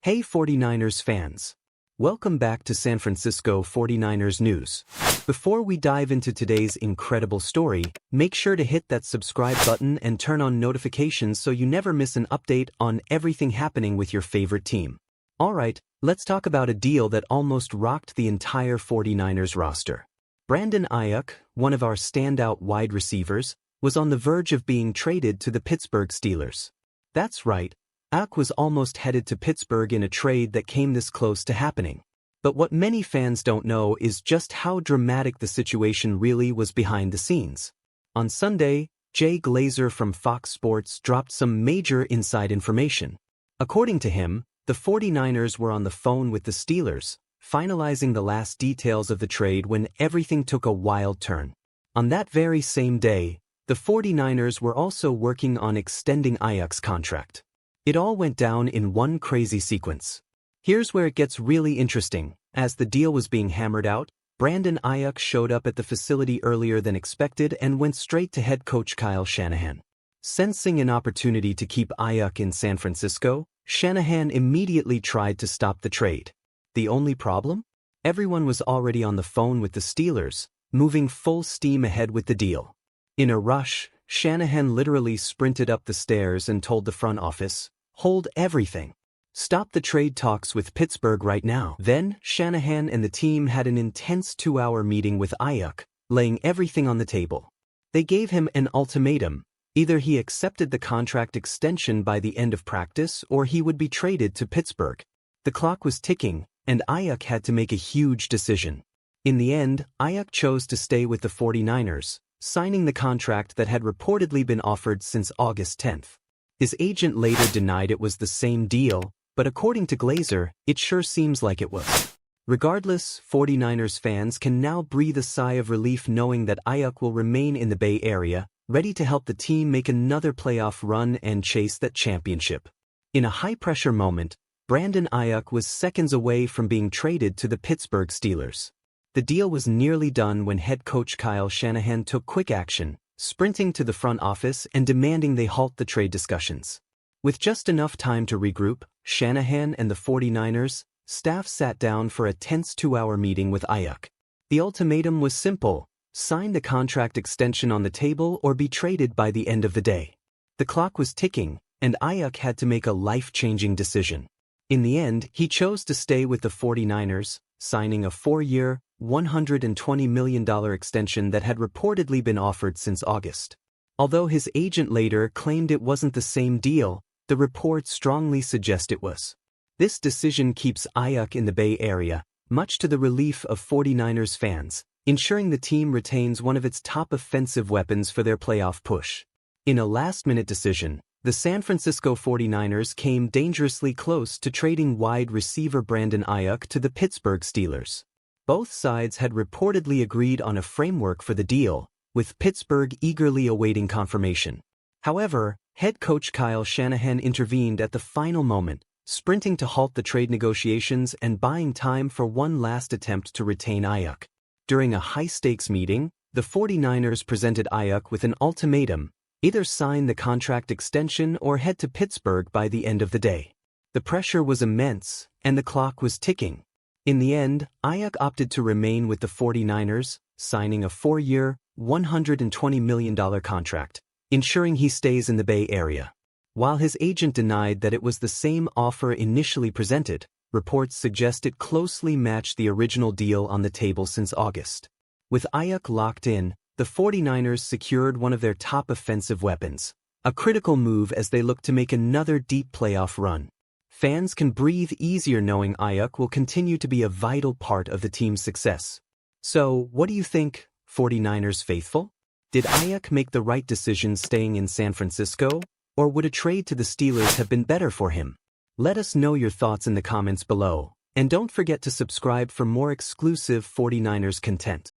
Hey 49ers fans! Welcome back to San Francisco 49ers News. Before we dive into today's incredible story, make sure to hit that subscribe button and turn on notifications so you never miss an update on everything happening with your favorite team. Alright, let's talk about a deal that almost rocked the entire 49ers roster. Brandon Aiyuk, one of our standout wide receivers, was on the verge of being traded to the Pittsburgh Steelers. That's right. Aiyuk was almost headed to Pittsburgh in a trade that came this close to happening. But what many fans don't know is just how dramatic the situation really was behind the scenes. On Sunday, Jay Glazer from Fox Sports dropped some major inside information. According to him, the 49ers were on the phone with the Steelers, finalizing the last details of the trade when everything took a wild turn. On that very same day, the 49ers were also working on extending Aiyuk's contract. It all went down in one crazy sequence. Here's where it gets really interesting. As the deal was being hammered out, Brandon Aiyuk showed up at the facility earlier than expected and went straight to head coach Kyle Shanahan. Sensing an opportunity to keep Aiyuk in San Francisco, Shanahan immediately tried to stop the trade. The only problem? Everyone was already on the phone with the Steelers, moving full steam ahead with the deal. In a rush, Shanahan literally sprinted up the stairs and told the front office, "Hold everything. Stop the trade talks with Pittsburgh right now." Then, Shanahan and the team had an intense 2-hour meeting with Aiyuk, laying everything on the table. They gave him an ultimatum. Either he accepted the contract extension by the end of practice or he would be traded to Pittsburgh. The clock was ticking, and Aiyuk had to make a huge decision. In the end, Aiyuk chose to stay with the 49ers, signing the contract that had reportedly been offered since August 10th. His agent later denied it was the same deal, but according to Glazer, it sure seems like it was. Regardless, 49ers fans can now breathe a sigh of relief knowing that Aiyuk will remain in the Bay Area, ready to help the team make another playoff run and chase that championship. In a high-pressure moment, Brandon Aiyuk was seconds away from being traded to the Pittsburgh Steelers. The deal was nearly done when head coach Kyle Shanahan took quick action, sprinting to the front office and demanding they halt the trade discussions. With just enough time to regroup, Shanahan and the 49ers staff sat down for a tense 2-hour meeting with Aiyuk. The ultimatum was simple: sign the contract extension on the table or be traded by the end of the day. The clock was ticking, and Aiyuk had to make a life-changing decision. In the end, he chose to stay with the 49ers, signing a 4-year, $120 million extension that had reportedly been offered since August. Although his agent later claimed it wasn't the same deal, the reports strongly suggest it was. This decision keeps Aiyuk in the Bay Area, much to the relief of 49ers fans, ensuring the team retains one of its top offensive weapons for their playoff push. In a last-minute decision, the San Francisco 49ers came dangerously close to trading wide receiver Brandon Aiyuk to the Pittsburgh Steelers. Both sides had reportedly agreed on a framework for the deal, with Pittsburgh eagerly awaiting confirmation. However, head coach Kyle Shanahan intervened at the final moment, sprinting to halt the trade negotiations and buying time for one last attempt to retain Aiyuk. During a high-stakes meeting, the 49ers presented Aiyuk with an ultimatum: either sign the contract extension or head to Pittsburgh by the end of the day. The pressure was immense, and the clock was ticking. In the end, Aiyuk opted to remain with the 49ers, signing a 4-year, $120 million contract, ensuring he stays in the Bay Area. While his agent denied that it was the same offer initially presented, reports suggest it closely matched the original deal on the table since August. With Aiyuk locked in, the 49ers secured one of their top offensive weapons, a critical move as they look to make another deep playoff run. Fans can breathe easier knowing Aiyuk will continue to be a vital part of the team's success. So, what do you think, 49ers faithful? Did Aiyuk make the right decision staying in San Francisco, or would a trade to the Steelers have been better for him? Let us know your thoughts in the comments below, and don't forget to subscribe for more exclusive 49ers content.